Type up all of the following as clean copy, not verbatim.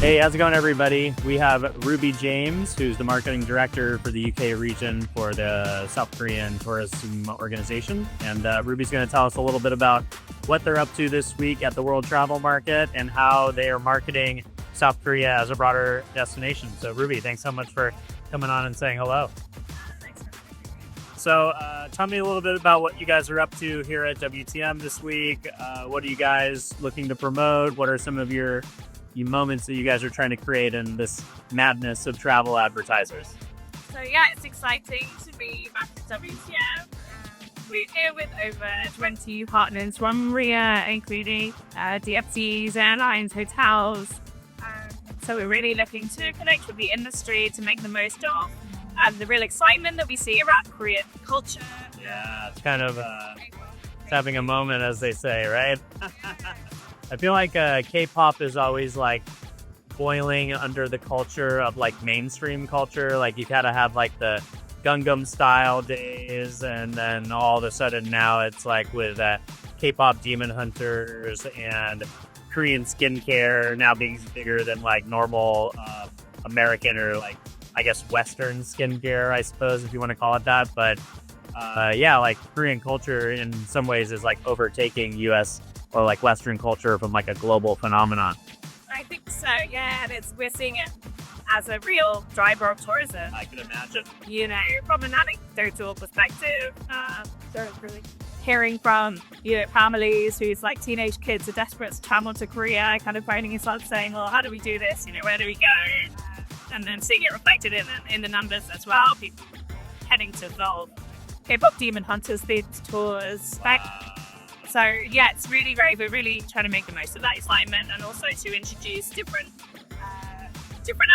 Hey, how's it going, everybody? We have Ruby James, who's the marketing director for the UK region for the South Korean Tourism Organization. And Ruby's going to tell us a little bit about what they're up to this week at the World Travel Market and how they are marketing South Korea as a broader destination. So, Ruby, thanks so much for coming on and saying hello. So, tell me a little bit about what you guys are up to here at WTM this week. What are you guys looking to promote? What are some of your moments that you guys are trying to create in this madness of travel advertisers? So yeah, it's exciting to be back at WTM. We're here with over 20 partners from RIA, including DFCs, airlines, hotels. So we're really looking to connect with the industry to make the most of the real excitement that we see around Korean culture. Yeah, it's kind of it's having a moment, as they say, right? I feel like K-pop is always like boiling under the culture of like mainstream culture. Like you gotta have like the Gangnam Style days, and then all of a sudden now it's like with K-pop Demon Hunters and Korean skincare now being bigger than like normal American or like I guess Western skincare, I suppose, if you want to call it that. But yeah, like Korean culture in some ways is like overtaking US or like Western culture from like a global phenomenon. I think so, yeah, and we're seeing it as a real driver of tourism. I can imagine. You know, from an anecdotal perspective, really hearing from families whose like teenage kids are desperate to travel to Korea, kind of finding yourself saying, well, how do we do this? Where do we go? And then seeing it reflected in the numbers as well. People heading to the K-pop Demon Hunters themed tours. So yeah, it's really great. We're really trying to make the most of that excitement and also to introduce different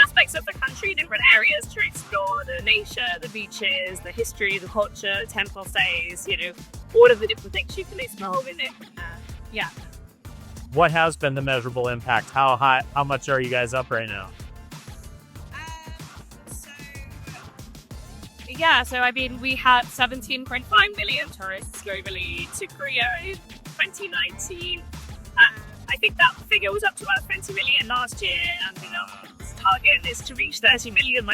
aspects of the country, different areas to explore, the nature, the beaches, the history, the culture, the temple stays, all of the different things you can explore with it. Yeah. What has been the measurable impact? How much are you guys up right now? So I mean, we had 17.5 million tourists globally to Korea in 2019. I think that figure was up to about 20 million last year, and our target is to reach 30 million.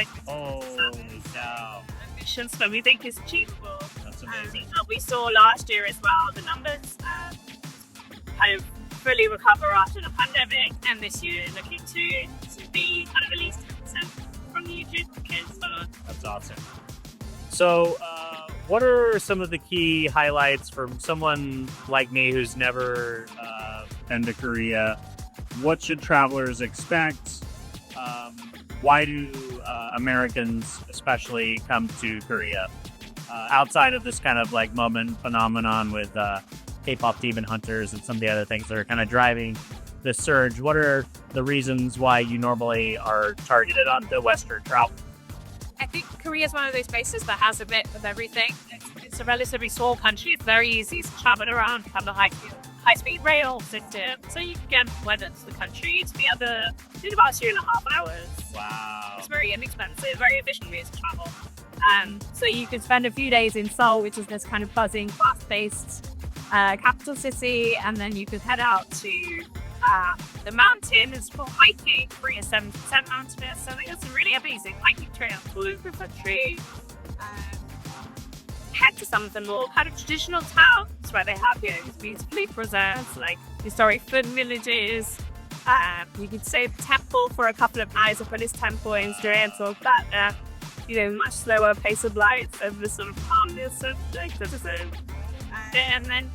Ambitions that we think is achievable. That's amazing. We saw last year as well the numbers kind of fully recover after the pandemic, and this year looking to be kind of at least 10% from the YouTube kids. That's awesome. So, what are some of the key highlights from someone like me who's never been to Korea? What should travelers expect? Why do Americans especially come to Korea? Outside of this kind of like moment phenomenon with K-pop Demon Hunters and some of the other things that are kind of driving the surge, what are the reasons why you normally are targeted on the Western travel? I think Korea is one of those places that has a bit of everything. It's a relatively small country. It's very easy to travel around, have a high-speed rail system, so you can get from one end of the country to the other in about 2.5 hours. Wow. It's very inexpensive, very efficient way to travel. So you can spend a few days in Seoul, which is this kind of buzzing, fast-paced capital city, and then you could head out to the mountains for hiking. Korea is 70% mountainous, so there's some really amazing hiking trails all over the country. Head to some of the more kind of traditional towns where they have these beautifully preserved, like historic food villages. You could stay at the temple for a couple of nights, a Buddhist temple in Jeonseok, that much slower pace of life and the sort of calmness of the citizen. And then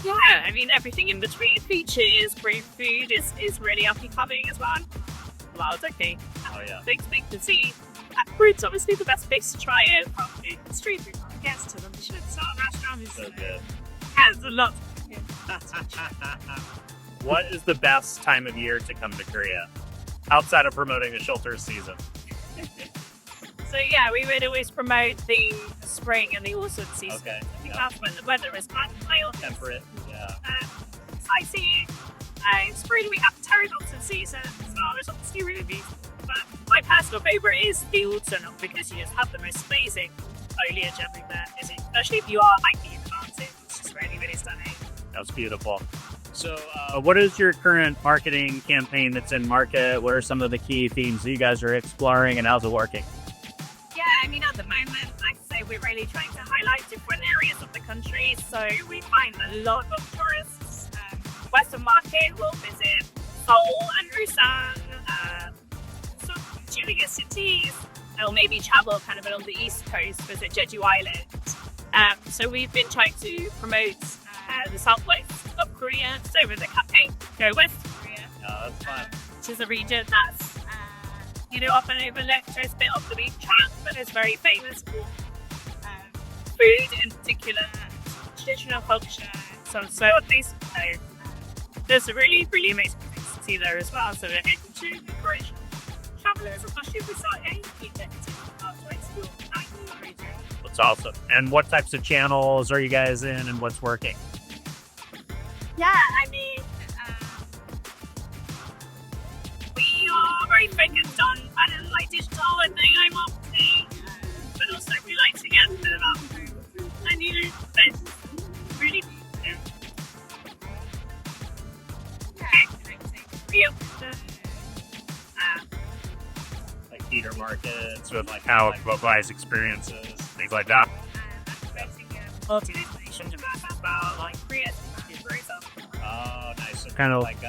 I mean, everything in between. Beaches, great food is really up and coming as well. Well, it's okay. Oh, yeah. Things to see. Food's obviously the best place to try it. From street food guests to the Michelin star restaurant is So good. has a lot. What is the best time of year to come to Korea? Outside of promoting the shelter season. So yeah, we would always promote the spring and the autumn season. Okay. I think that's when the weather is quite mild. Temperate. Yeah. Sightseeing. In spring we have the pterodactyl season, so there's obviously really beautiful. But my personal favourite is the autumn because you just have the most amazing foliage everywhere, especially if you are hiking in the mountains. It's just really, really stunning. That was beautiful. So, what is your current marketing campaign that's in market? What are some of the key themes that you guys are exploring, and how's it working? Yeah, I mean, at the moment, like I say, we're really trying to highlight different areas of the country. So we find a lot of tourists. Western market will visit Seoul and Busan, sort of Julia cities. They'll maybe travel kind of along the east coast, visit Jeju Island. So we've been trying to promote the southwest of Korea. So with the campaign, Go West Korea. Oh, that's fun. Which is a region that's often overlooked or is a bit off the beaten track, but it's very famous for food in particular, traditional culture, so there's a really, really amazing things to see there as well. So we're able to encourage travellers, especially if we start to explore that region. That's awesome. And what types of channels are you guys in, and what's working? Yeah, I mean, we are very focused on like digital and AI marketing, but also we like to get a bit about food. And that's really real. Like theater markets with like how buys experiences, things like that. Multi-destination about like create. Oh, nice. So kind of like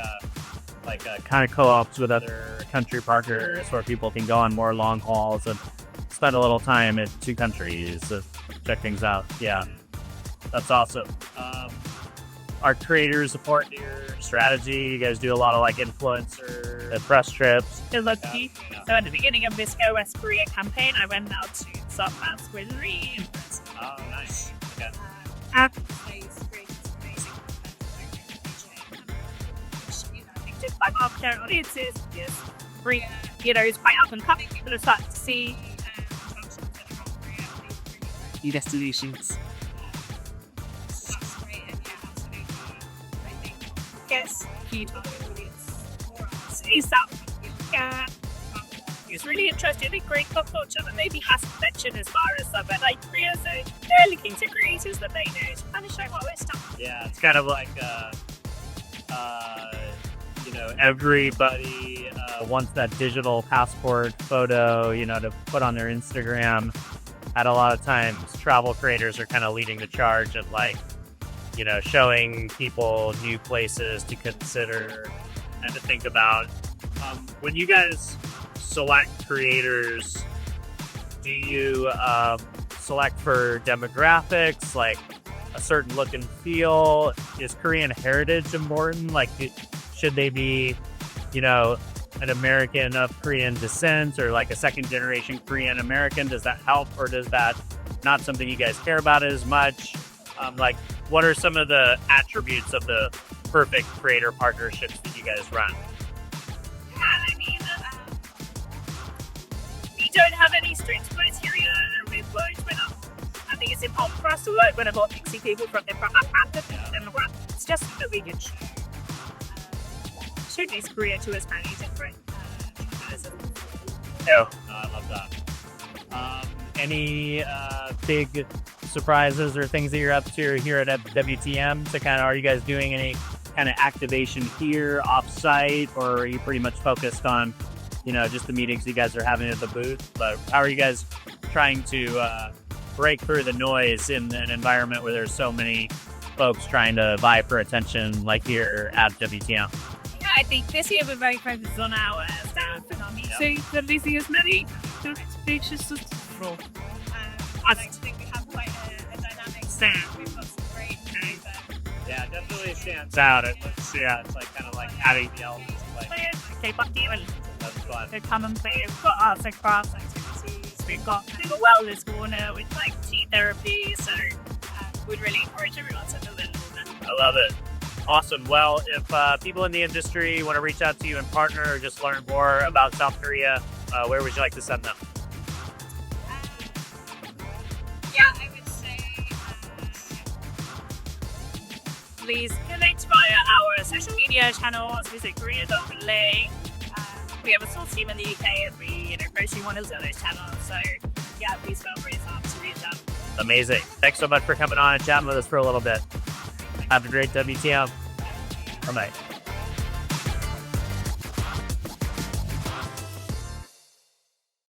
kind of co-ops with other country partners where people can go on more long hauls and spend a little time in two countries to check things out. Yeah, that's awesome. Are creators support your strategy? You guys do a lot of like influencer press trips. So at the beginning of this Go West Korea campaign, I went out to South France with influencers. Oh, nice. Okay. By marketing audiences, yes, it's quite often coming. People are starting to see new destinations. Yes, key target audience is South Africa. It's really interesting in great pop culture that maybe hasn't mentioned as far as somewhere like Korea, so they're looking to creators that they know to kind of show what we're stuff. Yeah, it's kind of like everybody wants that digital passport photo, to put on their Instagram. At a lot of times, travel creators are kind of leading the charge at showing people new places to consider and to think about. When you guys select creators, do you select for demographics, like a certain look and feel? Is Korean heritage important? Like, should they be, an American of Korean descent or like a second generation Korean American? Does that help, or does that not something you guys care about as much? What are some of the attributes of the perfect creator partnerships that you guys run? Yeah, I mean, we don't have any strict criteria with words with them. I think it's important for us to work with about mixing people from different backgrounds and it's just so that we can show this career to as many different Yeah, I love that. Any big surprises or things that you're up to here at WTM? So are you guys doing any kind of activation here off-site, or are you pretty much focused on, just the meetings you guys are having at the booth? But how are you guys trying to break through the noise in an environment where there's so many folks trying to vie for attention like here at WTM? I think this year we're very focused on our staff and our meetings, so releasing as many features as possible. I think we have quite a dynamic staff. We've got some great guys there. Yeah, it definitely stands out. It's like kind of like adding the elements. K-pop demon. That's fun. They come and play. We've got arts and crafts activities. We've got a wellness corner with like tea therapy. So we'd really encourage everyone to fill in. I love it. Awesome. Well, if people in the industry want to reach out to you and partner or just learn more about South Korea, where would you like to send them? I would say please connect via our social media channels. Visit Korea.lay. We have a small team in the UK and we encourage you on those channels. So please feel free to reach out. Amazing. Thanks so much for coming on and chatting with us for a little bit. Have a great WTM. Bye bye.